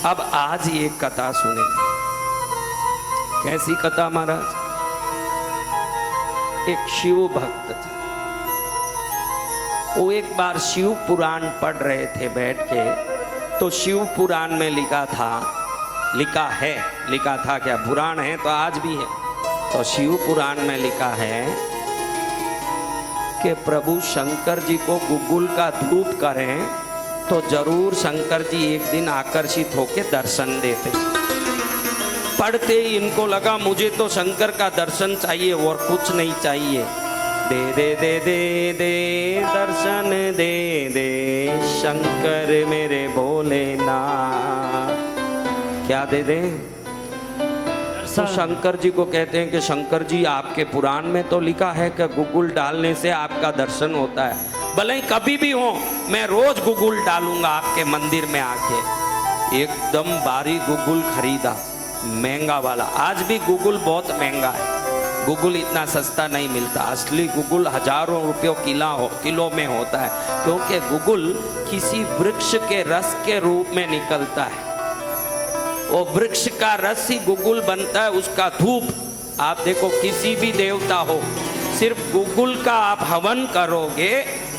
अब आज ये कथा सुने। कैसी कथा महाराज? एक शिव भक्त थे, वो एक बार शिव पुराण पढ़ रहे थे बैठ के, तो शिव पुराण में लिखा था क्या, पुराण है तो आज भी है। तो शिव पुराण में लिखा है कि प्रभु शंकर जी को गुगुल का धूप करें तो जरूर शंकर जी एक दिन आकर्षित होकर दर्शन देते। पढ़ते ही इनको लगा मुझे तो शंकर का दर्शन चाहिए और कुछ नहीं चाहिए। दे दे दे दे दे दर्शन दे दे शंकर मेरे भोलेनाथ। क्या दे दे? तो शंकर जी को कहते हैं कि शंकर जी आपके पुराण में तो लिखा है कि गुगुल डालने से आपका दर्शन होता है, भले ही कभी भी हो मैं रोज गुगुल डालूंगा आपके मंदिर में आके। एकदम भारी गुगुल खरीदा, महंगा वाला। आज भी गुगुल बहुत महंगा है, गुगुल इतना सस्ता नहीं मिलता। असली गुगुल हजारों रुपयों किलो में होता है, क्योंकि गुगुल किसी वृक्ष के रस के रूप में निकलता है। वो वृक्ष का रस ही गुगुल बनता है, उसका धूप। आप देखो किसी भी देवता हो, सिर्फ गुगुल का आप हवन करोगे,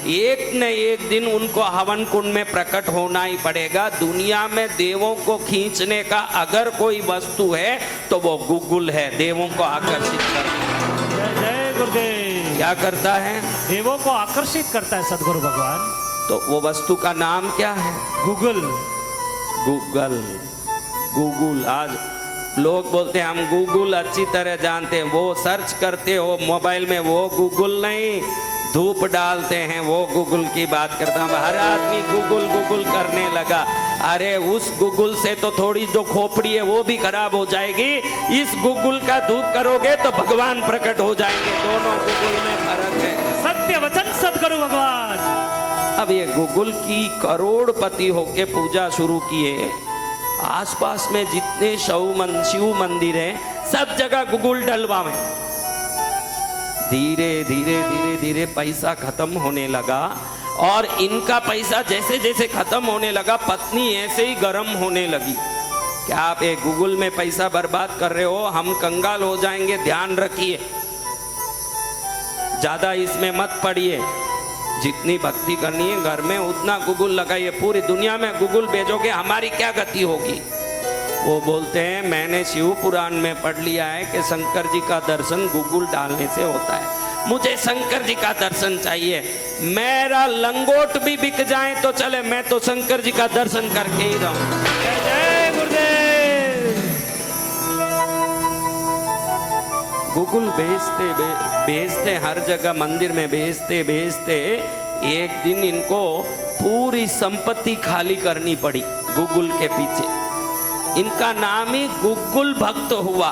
एक न एक दिन उनको हवन कुंड में प्रकट होना ही पड़ेगा। दुनिया में देवों को खींचने का अगर कोई वस्तु है तो वो गुगुल है, देवों को आकर्षित करता है। जय गुरुदेव। क्या करता है? देवों को आकर्षित करता है सदगुरु भगवान। तो वो वस्तु का नाम क्या है? गूगल। Google, Google. आज लोग बोलते हैं हम गूगल अच्छी तरह जानते हैं, वो सर्च करते हो मोबाइल में, वो गूगल नहीं। धूप डालते हैं वो गूगल की बात करता हूँ। हर आदमी गूगल करने लगा। अरे उस गूगल से तो थोड़ी जो खोपड़ी है वो भी खराब हो जाएगी, इस गूगल का धूप करोगे तो भगवान प्रकट हो जाएंगे। दोनों गूगल में फर्क है। सत्य वचन सदगुरु भगवान। अब ये गूगल की करोड़पति होके पूजा शुरू किए। आसपास में जितने शिव मंदिर हैं सब जगह गूगल डलवाएं। धीरे धीरे पैसा खत्म होने लगा, और इनका पैसा जैसे जैसे खत्म होने लगा पत्नी ऐसे ही गर्म होने लगी। क्या आप एक गूगल में पैसा बर्बाद कर रहे हो? हम कंगाल हो जाएंगे, ध्यान रखिए, ज्यादा इसमें मत पड़िए। जितनी भक्ति करनी है घर में उतना गूगल लगाइए। पूरी दुनिया में गूगल भेजोगे हमारी क्या गति होगी? वो बोलते हैं मैंने शिव पुराण में पढ़ लिया है कि शंकर जी का दर्शन गूगल डालने से होता है, मुझे शंकर जी का दर्शन चाहिए। मेरा लंगोट भी बिक जाए तो चले, मैं तो शंकर जी का दर्शन करके ही रहूं। जय गुरुदेव। गूगल भेजते हर जगह मंदिर में भेजते एक दिन इनको पूरी संपत्ति खाली करनी पड़ी गूगल के पीछे। इनका नाम ही गूगल भक्त हुआ।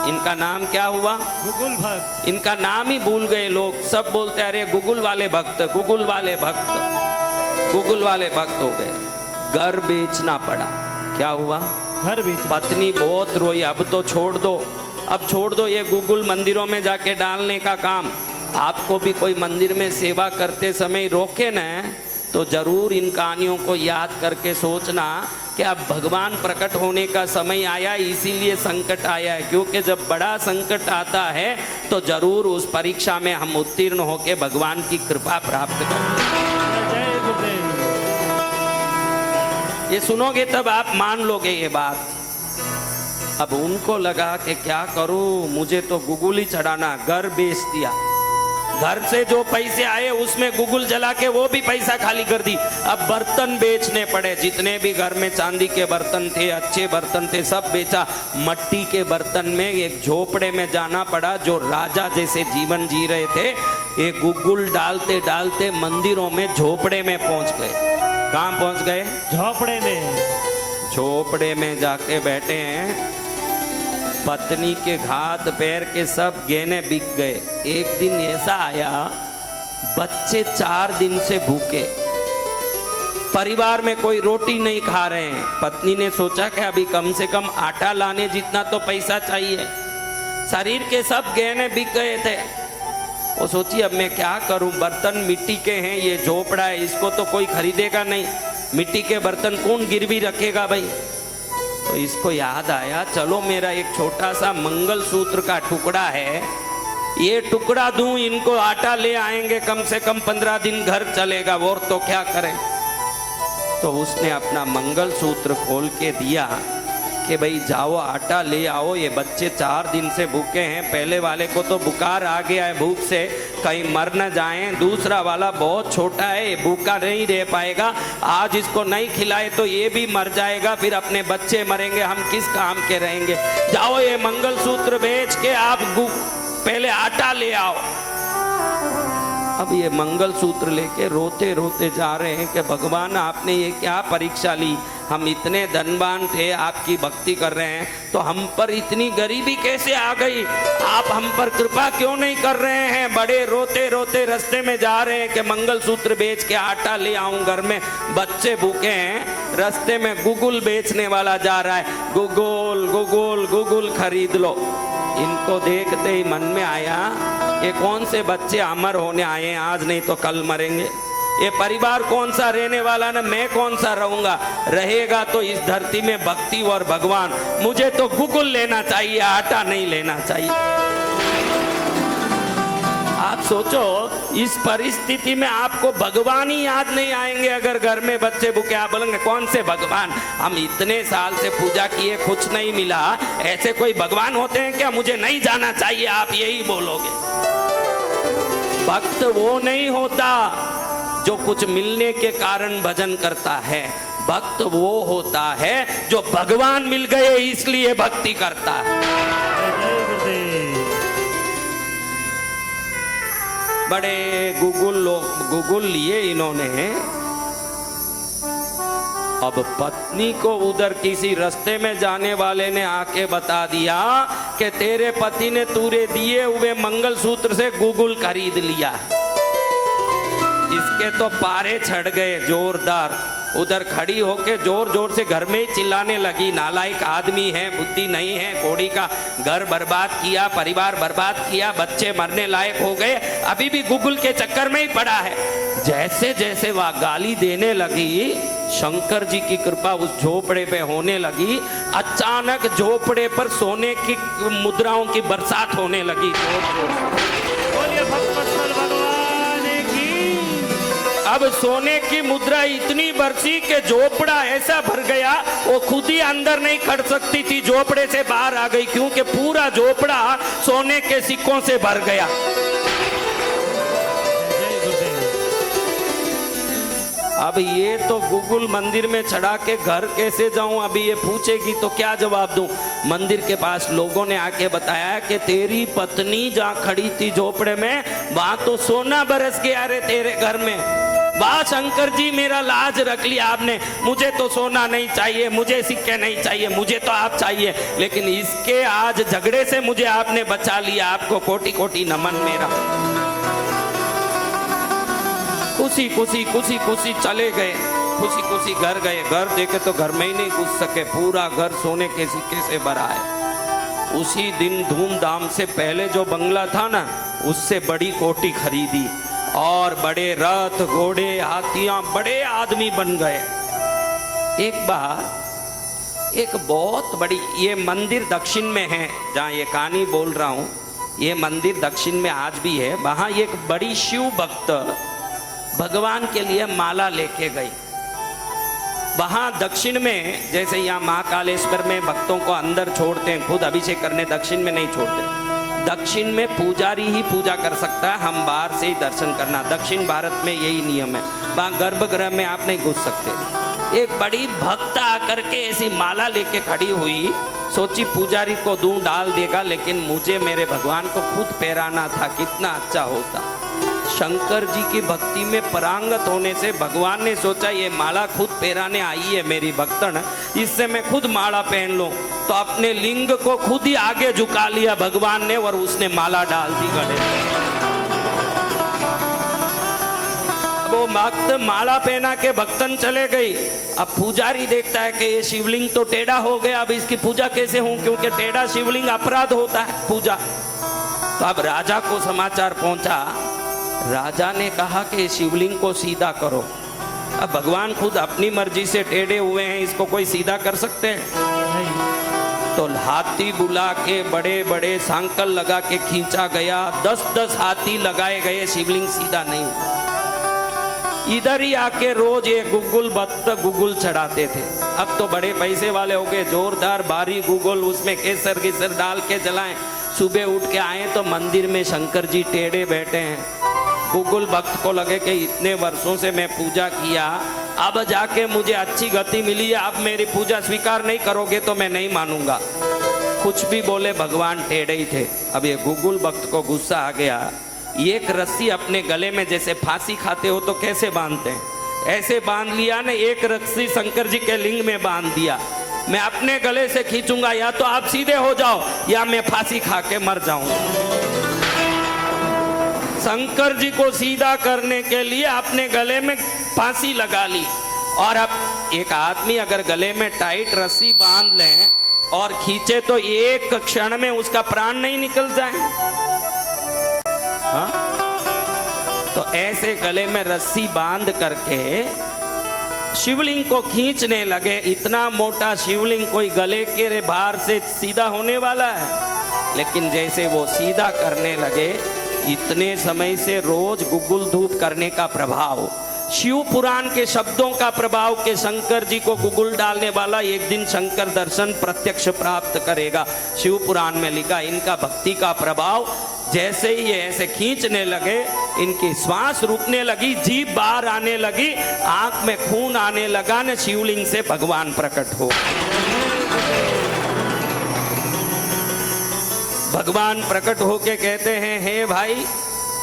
इनका नाम क्या हुआ? गूगल भक्त। इनका नाम ही भूल गए लोग, सब बोलते अरे गूगल वाले भक्त, गूगल वाले भक्त, गूगल वाले भक्त हो गए। घर बेचना पड़ा। क्या हुआ? घर बेच। पत्नी बहुत रोई, अब तो छोड़ दो, अब छोड़ दो ये गूगल मंदिरों में जाके डालने का काम। आपको भी कोई मंदिर में सेवा करते समय रोके ना तो जरूर इन कहानियों को याद करके सोचना कि अब भगवान प्रकट होने का समय आया, इसीलिए संकट आया है। क्योंकि जब बड़ा संकट आता है तो जरूर उस परीक्षा में हम उत्तीर्ण होकर भगवान की कृपा प्राप्त करते हैं। जय गुरुदेव। ये सुनोगे तब आप मान लोगे ये बात। अब उनको लगा कि क्या करूं, मुझे तो गूगल ही चढ़ाना। घर बेच दिया, घर से जो पैसे आए उसमें गूगल जला के वो भी पैसा खाली कर दी। अब बर्तन बेचने पड़े, जितने भी घर में चांदी के बर्तन थे, अच्छे बर्तन थे, सब बेचा। मट्टी के बर्तन में एक झोपड़े में जाना पड़ा। जो राजा जैसे जीवन जी रहे थे, ये गूगल डालते डालते मंदिरों में झोपड़े में पहुंच गए। कहाँ पहुंच गए? झोपड़े में। झोपड़े में जाके बैठे हैं। पत्नी के हाथ पैर के सब गहने बिक गए। एक दिन ऐसा आया, बच्चे 4 दिन से भूखे, परिवार में कोई रोटी नहीं खा रहे हैं। पत्नी ने सोचा कि अभी कम से कम आटा लाने जितना तो पैसा चाहिए। शरीर के सब गहने बिक गए थे। वो सोची अब मैं क्या करूं, बर्तन मिट्टी के हैं, ये झोपड़ा है, इसको तो कोई खरीदेगा नहीं। मिट्टी के बर्तन कौन गिरवी रखेगा भाई? तो इसको याद आया, चलो मेरा एक छोटा सा मंगलसूत्र का टुकड़ा है, ये टुकड़ा दूं इनको, आटा ले आएंगे, कम से कम 15 दिन घर चलेगा, और तो क्या करें। तो उसने अपना मंगलसूत्र खोल के दिया कि भाई जाओ आटा ले आओ, ये बच्चे 4 दिन से भूखे हैं, पहले वाले को तो बुखार आ गया है भूख से, कहीं मर न जाएं, दूसरा वाला बहुत छोटा है, ये भूखा नहीं रह पाएगा, आज इसको नहीं खिलाए तो ये भी मर जाएगा, फिर अपने बच्चे मरेंगे, हम किस काम के रहेंगे, जाओ ये मंगलसूत्र बेच के आप पहले आटा ले आओ। अब ये मंगलसूत्र लेके रोते रोते जा रहे हैं कि भगवान आपने ये क्या परीक्षा ली, हम इतने धनवान थे, आपकी भक्ति कर रहे हैं, तो हम पर इतनी गरीबी कैसे आ गई, आप हम पर कृपा क्यों नहीं कर रहे हैं। बड़े रोते रोते रास्ते में जा रहे हैं कि मंगलसूत्र बेच के आटा ले आऊं, घर में बच्चे भूखे हैं। रास्ते में गुगुल बेचने वाला जा रहा है, गुगुल गुगुल गुगुल खरीद लो। इनको देखते ही मन में आया, ये कौन से बच्चे अमर होने आए हैं, आज नहीं तो कल मरेंगे, ये परिवार कौन सा रहने वाला ना, मैं कौन सा रहूंगा, रहेगा तो इस धरती में भक्ति और भगवान, मुझे तो गुगुल लेना चाहिए, आटा नहीं लेना चाहिए। आप सोचो इस परिस्थिति में आपको भगवान ही याद नहीं आएंगे, अगर घर में बच्चे भूखे, आप बोलेंगे कौन से भगवान, हम इतने साल से पूजा किए कुछ नहीं मिला, ऐसे कोई भगवान होते हैं क्या, मुझे नहीं जाना चाहिए, आप यही बोलोगे। भक्त वो नहीं होता जो कुछ मिलने के कारण भजन करता है, भक्त वो होता है जो भगवान मिल गए इसलिए भक्ति करता है। बड़े गुगुल लिए इन्होंने। अब पत्नी को उधर किसी रास्ते में जाने वाले ने आके बता दिया कि तेरे पति ने तुरे दिए हुए मंगलसूत्र से गुगुल खरीद लिया। इसके तो पारे छड़ गए जोरदार, उधर खड़ी होके जोर जोर से घर में ही चिल्लाने लगी, नालायक आदमी है, बुद्धि नहीं है, घोड़ी का घर बर्बाद किया, परिवार बर्बाद किया, बच्चे मरने लायक हो गए, अभी भी गुगुल के चक्कर में ही पड़ा है। जैसे जैसे वह गाली देने लगी, शंकर जी की कृपा उस झोपड़े पे होने लगी। अचानक झोपड़े पर सोने की मुद्राओं की बरसात होने लगी। अब सोने की मुद्रा इतनी बरसी कि झोपड़ा ऐसा भर गया, वो खुद ही अंदर नहीं खड़ सकती थी, झोपड़े से बाहर आ गई, क्योंकि पूरा झोपड़ा सोने के सिक्कों से भर गया। अब ये तो गुगुल मंदिर में चढ़ा के घर कैसे जाऊं, अभी ये पूछेगी तो क्या जवाब दूं। मंदिर के पास लोगों ने आके बताया कि तेरी पत्नी जहाँ खड़ी थी झोपड़े में, वहां तो सोना बरस गया रे तेरे घर में। वाह शंकर जी, मेरा लाज रख लिया आपने, मुझे तो सोना नहीं चाहिए, मुझे सिक्के नहीं चाहिए, मुझे तो आप चाहिए, लेकिन इसके आज झगड़े से मुझे आपने बचा लिया, आपको कोटि कोटि नमन मेरा। खुशी खुशी खुशी खुशी चले गए, खुशी खुशी घर गए। घर देखे तो घर में ही नहीं घुस सके, पूरा घर सोने के सिक्के से भरा है। उसी दिन धूमधाम से पहले जो बंगला था ना, उससे बड़ी कोठी खरीदी और बड़े रथ घोड़े हाथियां, बड़े आदमी बन गए। एक बार एक बहुत बड़ी, ये मंदिर दक्षिण में है जहाँ ये कहानी बोल रहा हूँ, ये मंदिर दक्षिण में आज भी है। वहाँ एक बड़ी शिव भक्त भगवान के लिए माला लेके गई। वहाँ दक्षिण में जैसे यहाँ महाकालेश्वर में भक्तों को अंदर छोड़ते हैं, खुद अभिषेक करने दक्षिण में नहीं छोड़ते। दक्षिण में पुजारी ही पूजा कर सकता है, हम बाहर से ही दर्शन करना। दक्षिण भारत में यही नियम है, वहाँ गर्भगृह में आप नहीं घुस सकते। एक बड़ी भक्त आकर के ऐसी माला लेके खड़ी हुई, सोची पुजारी को दूं डाल देगा, लेकिन मुझे मेरे भगवान को खुद पहराना था, कितना अच्छा होता। शंकर जी की भक्ति में परांगत होने से भगवान ने सोचा ये माला खुद पहराने आई है मेरी भक्तन, इससे मैं खुद माला पहन लूं। तो अपने लिंग को खुद ही आगे झुका लिया भगवान ने और उसने माला डाल दी गले। अब वो भक्त माला पहना के भक्तन चले गई। अब पुजारी देखता है कि ये शिवलिंग तो टेढ़ा हो गया, अब इसकी पूजा कैसे हो, क्योंकि टेढ़ा शिवलिंग अपराध होता है पूजा। तो अब राजा को समाचार पहुंचा, राजा ने कहा कि शिवलिंग को सीधा करो। अब भगवान खुद अपनी मर्जी से टेढ़े हुए हैं, इसको कोई सीधा कर सकते हैं? नहीं। तो हाथी बुला के बड़े बड़े सांकल लगा के खींचा गया, 10-10 हाथी लगाए गए, शिवलिंग सीधा नहीं हुआ। इधर ही आके रोज ये गुगुल भक्त गुगुल चढ़ाते थे। अब तो बड़े पैसे वाले हो गए, जोरदार भारी गुगुल, उसमें केसर गिसर डाल के जलाएं। सुबह उठ के आए तो मंदिर में शंकर जी टेढ़े बैठे हैं। गुगुल भक्त को लगे कि इतने वर्षों से मैं पूजा किया, अब जाके मुझे अच्छी गति मिली है, अब मेरी पूजा स्वीकार नहीं करोगे तो मैं नहीं मानूंगा। कुछ भी बोले, भगवान टेढ़े ही थे। अब ये गुगुल भक्त को गुस्सा आ गया। एक रस्सी अपने गले में जैसे फांसी खाते हो तो कैसे बांधते हैं, ऐसे बांध लिया ने। एक रस्सी शंकर जी के लिंग में बांध दिया। मैं अपने गले से खींचूंगा, या तो आप सीधे हो जाओ या मैं फांसी खा के मर जाऊंगा। शंकर जी को सीधा करने के लिए अपने गले में फांसी लगा ली। और अब एक आदमी अगर गले में टाइट रस्सी बांध ले और खींचे तो एक क्षण में उसका प्राण नहीं निकल जाए। हाँ? तो ऐसे गले में रस्सी बांध करके शिवलिंग को खींचने लगे। इतना मोटा शिवलिंग कोई गले के भार से सीधा होने वाला है? लेकिन जैसे वो सीधा करने लगे, इतने समय से रोज गुगुल धूप करने का प्रभाव, शिव पुराण के शब्दों का प्रभाव के शंकर जी को गुगुल डालने वाला एक दिन शंकर दर्शन प्रत्यक्ष प्राप्त करेगा। शिव पुराण में लिखा, इनका भक्ति का प्रभाव जैसे ही ये ऐसे खींचने लगे, इनकी श्वास रुकने लगी, जीभ बाहर आने लगी, आंख में खून आने लगा न, शिवलिंग से भगवान प्रकट हो। भगवान प्रकट होके कहते हैं, हे भाई,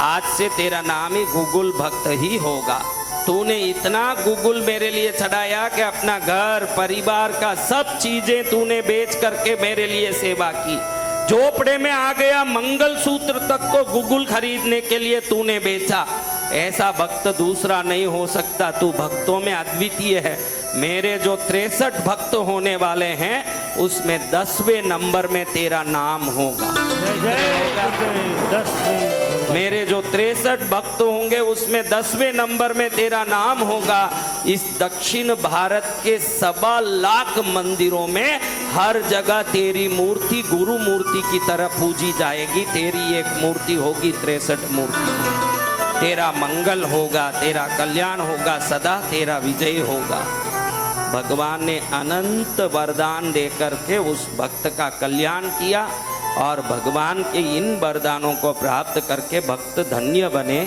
आज से तेरा नाम ही गुगुल भक्त ही होगा। तूने इतना गुगुल मेरे लिए चढ़ाया कि अपना घर परिवार का सब चीजें तूने बेच करके मेरे लिए सेवा की। झोपड़े में आ गया, मंगलसूत्र तक को गुगुल खरीदने के लिए तूने बेचा। ऐसा भक्त दूसरा नहीं हो सकता, तू भक्तों में अद्वितीय है। मेरे जो 63 भक्त होने वाले हैं उसमें 10वें नंबर में तेरा नाम होगा। मेरे जो 63 भक्त होंगे उसमें 10वें नंबर में तेरा नाम होगा। इस दक्षिण भारत के 1.25 लाख मंदिरों में हर जगह तेरी मूर्ति गुरु मूर्ति की तरह पूजी जाएगी। तेरी एक मूर्ति होगी, 63 मूर्ति। तेरा मंगल होगा, तेरा कल्याण होगा, सदा तेरा विजय होगा। भगवान ने अनंत वरदान देकर के उस भक्त का कल्याण किया और भगवान के इन वरदानों को प्राप्त करके भक्त धन्य बने।